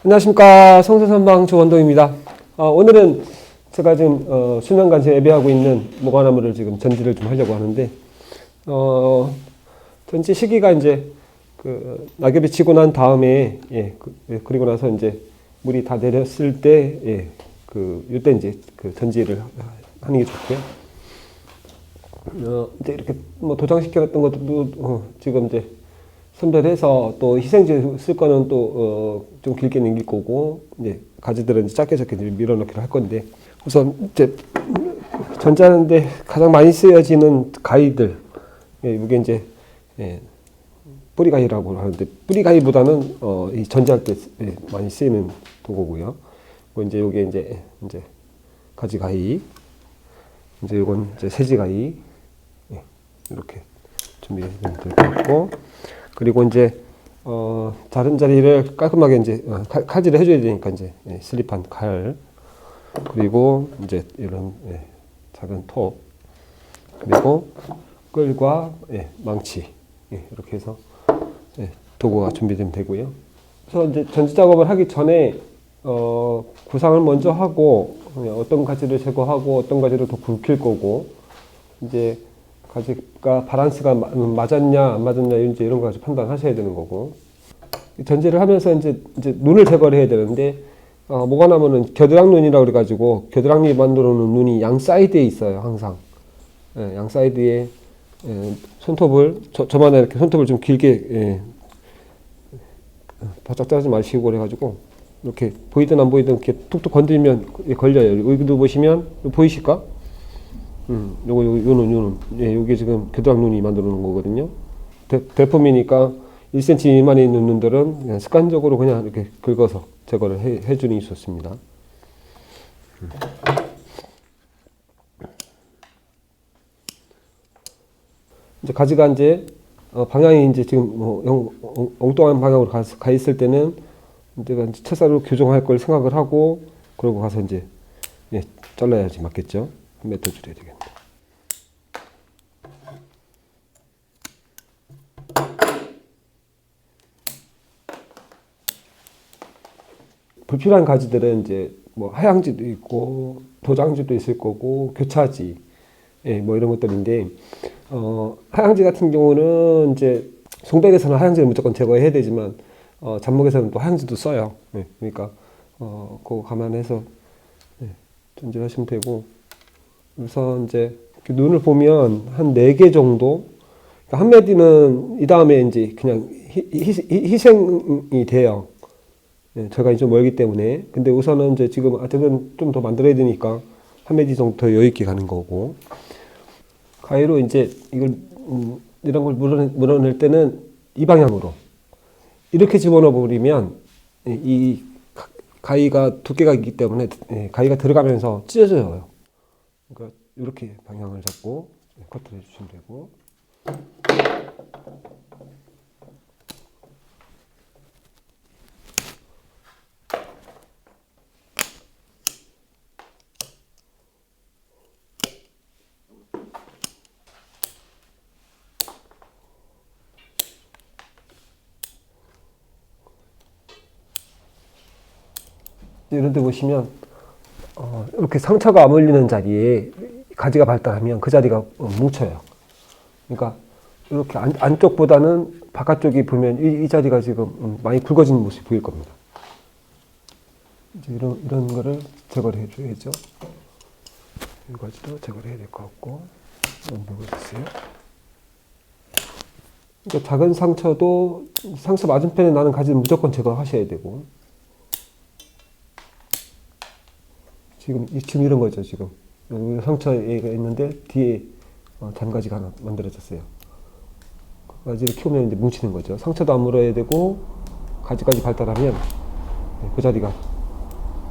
안녕하십니까. 성서선방 조원동입니다. 오늘은 제가 지금 수년간 예배하고 있는 모과나무를 지금 전지를 좀 하려고 하는데 전지 시기가 이제 낙엽이 지고 난 다음에 그리고 나서 이제 물이 다 내렸을 때 이때 이제 전지를 하는 게 좋고요. 이제 이렇게 뭐 도장시켰던 것도 지금 이제 선별해서 또 희생지 쓸 거는 또 좀 길게 남길 거고 이제 가지들은 이제 짧게 밀어넣기로 할 건데 우선 이제 전자하는데 가장 많이 쓰여지는 가위들 이게 이제 뿌리가위라고 하는데 뿌리가위보다는 이 전자할 때 많이 쓰이는 도구고요. 이제 요게 이제 가지가위 이제 요건 이제 세지가위 이렇게 준비되면 될 것 같고 그리고 이제 다른 자리를 깔끔하게 이제 칼질을 해줘야 되니까 이제 슬립한 칼 그리고 이제 이런 작은 톱 그리고 끌과 망치 이렇게 해서 도구가 준비되면 되고요. 그래서 이제 전지 작업을 하기 전에 구상을 먼저 하고 어떤 가지를 제거하고 어떤 가지를 더 굵힐 거고 이제 가지가 바란스가 맞았냐 안 맞았냐 이제 이런 거 가지고 판단하셔야 되는 거고 전지를 하면서 이제 눈을 제거를 해야 되는데 모과나무는 겨드랑 눈이라고 그래가지고 겨드랑이 만들어 놓은 눈이 양 사이드에 있어요 항상 양 사이드에 손톱을 저만의 이렇게 손톱을 좀 길게 바짝 자르지 마시고 그래가지고 이렇게 보이든 안 보이든 이렇게 툭툭 건드리면 걸려요. 여기도 보시면 보이실까? 요는 요게 지금 겨드랑 눈이 만들어 놓은 거거든요. 대품이니까 1cm 미만에 있는 눈들은 그냥 습관적으로 그냥 이렇게 긁어서 제거를 해주는 게 좋습니다. 이제 가지가 이제 방향이 이제 지금 뭐 엉뚱한 방향으로 가 있을 때는 내가 채사로 교정할 걸 생각을 하고 그러고 가서 이제 잘라야지 맞겠죠. 맺어줘야 되겠네. 불필요한 가지들은 이제 뭐 하향지도 있고 도장지도 있을 거고 교차지 뭐 이런 것들인데 하향지 같은 경우는 이제 송백에서는 하향지를 무조건 제거해야 되지만 잡목에서는 또 하향지도 써요. 그러니까 그거 감안해서 전지하시면 되고 그래서 이제 눈을 보면 한 4개 정도 그러니까 한 메디는 이 다음에 이제 그냥 희생이 돼요. 제가 좀 멀기 때문에 근데 우선은 이제 지금 아직은 좀 더 만들어야 되니까 한 메디 정도 더 여유 있게 가는 거고 가위로 이제 이걸 이런 걸 물어낼 때는 이 방향으로 이렇게 집어넣어 버리면 이 가위가 두께가 있기 때문에 가위가 들어가면서 찢어져요. 그러니까 이렇게 방향을 잡고 커트를 해주시면 되고 이런 데 보시면 이렇게 상처가 아물리는 자리에 가지가 발달하면 그 자리가 뭉쳐요. 그러니까 이렇게 안쪽보다는 바깥쪽이 보면 이 자리가 지금 많이 굵어지는 모습이 보일 겁니다. 이제 이런 거를 제거를 해줘야죠. 이 가지도 제거를 해야 될 것 같고 보여주세요. 그러니까 작은 상처도 상처 맞은편에 나는 가지는 무조건 제거하셔야 되고 지금 이런 거죠. 지금 상처가 있는데 뒤에 잔가지가 하나 만들어졌어요. 가지를 키우면 이제 뭉치는 거죠. 상처도 안 물어야 되고 가지까지 발달하면 그 자리가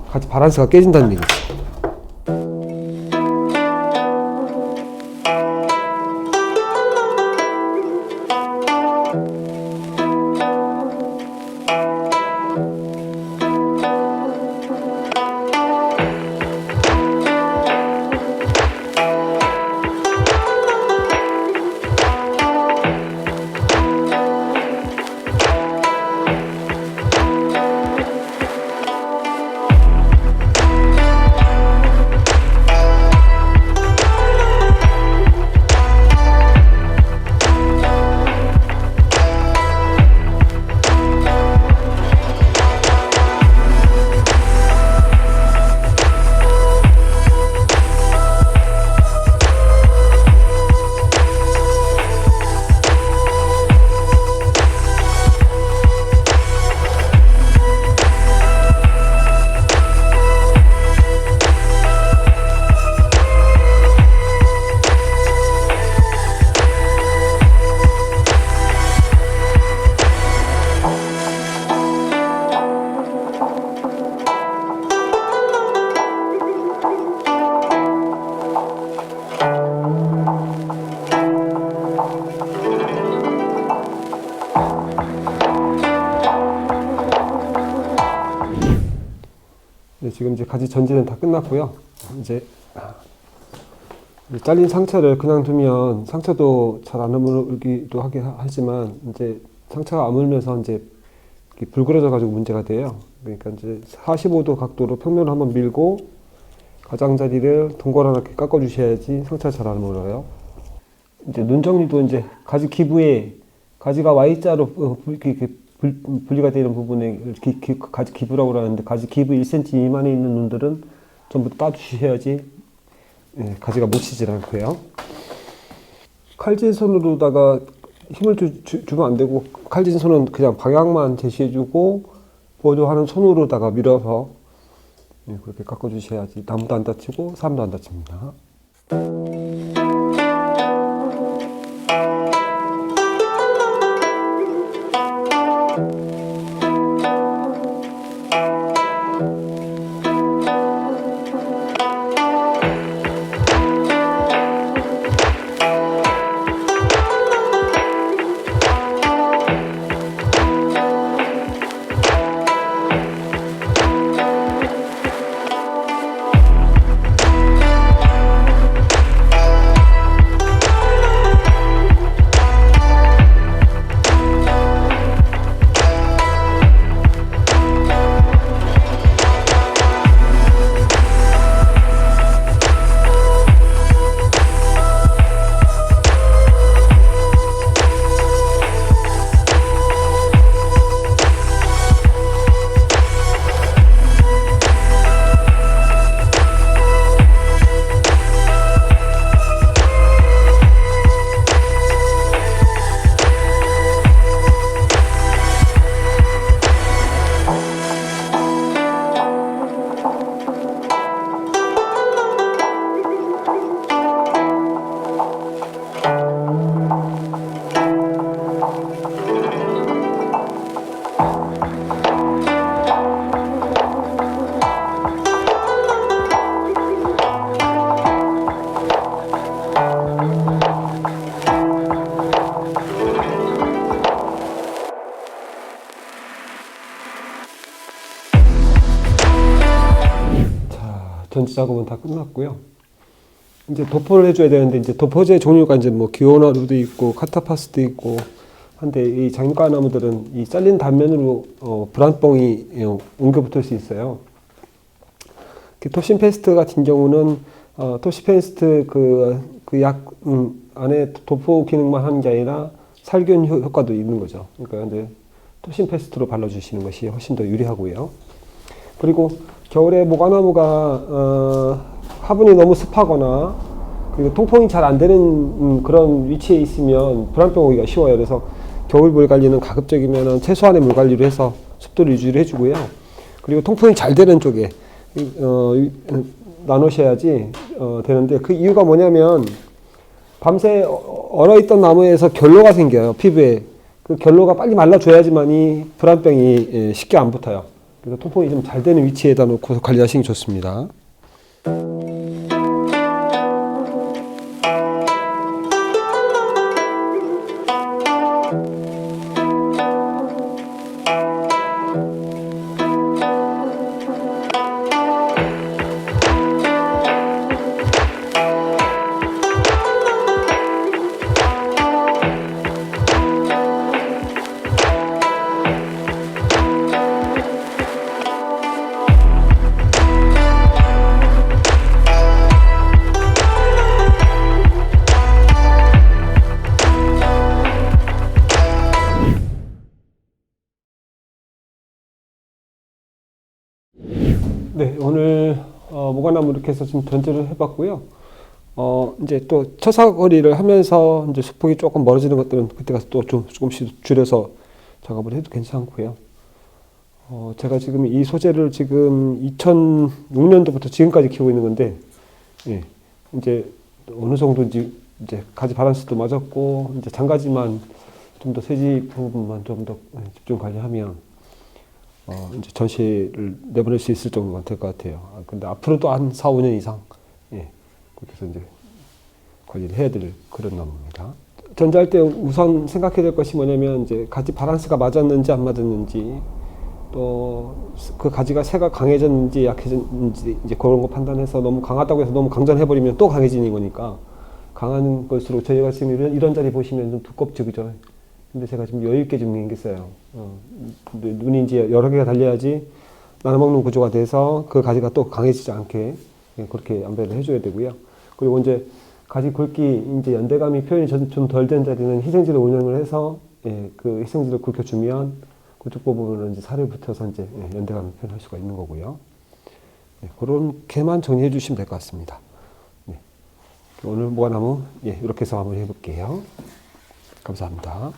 가지 바란스가 깨진다는 얘기죠. 네, 지금 이제 가지 전지는 다 끝났고요. 이제 잘린 상처를 그냥 두면 상처도 잘 안 아물기도 하지만 이제 상처가 아물면서 이제 불그러져 가지고 문제가 돼요. 그러니까 이제 45도 각도로 평면을 한번 밀고 가장자리를 동그랗게 깎아 주셔야지 상처가 잘 안 아물어요. 이제 눈 정리도 이제 가지 기부에 가지가 Y자로 이렇게 분리가 되는 부분에 가지 기부라고 하는데 가지 기부 1cm 미만에 있는 눈들은 전부 따주셔야지 가지가 묻히질 않고요. 칼질 손으로다가 힘을 주면 안 되고 칼질 손은 그냥 방향만 제시해주고 보조하는 손으로다가 밀어서 그렇게 깎아주셔야지 나무도 안 다치고 사람도 안 다칩니다. 전지 작업은 다 끝났고요. 이제 도포를 해줘야 되는데 이제 도포제 종류가 이제 뭐 기오나루도 있고 카타파스도 있고 한데 이 장가 나무들은 이 잘린 단면으로 브란뽕이 옮겨 붙을 수 있어요. 토신페스트 같은 경우는 토신페스트 그 약 안에 도포 기능만 하는 게 아니라 살균 효과도 있는 거죠. 그러니까 이제 토신페스트로 발라주시는 것이 훨씬 더 유리하고요. 그리고 겨울에 모과나무가 화분이 너무 습하거나 그리고 통풍이 잘 안 되는 그런 위치에 있으면 불안병 오기가 쉬워요. 그래서 겨울 물 관리는 가급적이면 최소한의 물 관리를 해서 습도를 유지를 해주고요. 그리고 통풍이 잘 되는 쪽에 나누셔야지 되는데 그 이유가 뭐냐면 밤새 얼어있던 나무에서 결로가 생겨요. 피부에. 그 결로가 빨리 말라줘야지만이 불안병이 쉽게 안 붙어요. 그래서 통풍이 좀 잘 되는 위치에다 놓고 관리하시는 게 좋습니다. 네, 오늘 모과나무 이렇게 해서 좀 전지를 해봤고요. 이제 또 처사거리를 하면서 이제 수폭이 조금 멀어지는 것들은 그때 가서 또 조금씩 줄여서 작업을 해도 괜찮고요. 제가 지금 이 소재를 지금 2006년도부터 지금까지 키우고 있는 건데, 예, 이제 어느 정도인지 이제 가지 바란스도 맞았고, 이제 장가지만 좀 더 세지 부분만 좀 더 집중 관리하면 이제 전시를 내보낼 수 있을 정도가 될 것 같아요. 근데 앞으로도 한 4, 5년 이상, 예, 그렇게 해서 이제 관리를 해야 될 그런 나무입니다. 전지할 때 우선 생각해야 될 것이 뭐냐면, 이제 가지 바란스가 맞았는지 안 맞았는지, 또 그 가지가 새가 강해졌는지 약해졌는지 이제 그런 거 판단해서 너무 강하다고 해서 너무 강전해버리면 또 강해지는 거니까 강한 걸수록 저희가 지금 이런 자리 보시면 좀 두껍죠, 그죠? 근데 제가 지금 여유 있게 좀 남겼어요. 눈이 이제 여러 개가 달려야지 나눠먹는 구조가 돼서 그 가지가 또 강해지지 않게 그렇게 안배를 해줘야 되고요. 그리고 이제 가지 굵기 이제 연대감이 표현이 좀 덜 된 자리는 희생지를 운영을 해서 그 희생지를 굵혀주면 그쪽 부분은 이제 살을 붙여서 이제 연대감을 표현할 수가 있는 거고요. 그렇게만 정리해 주시면 될 것 같습니다. 네. 오늘 무화나무 이렇게 해서 한번 해볼게요. 감사합니다.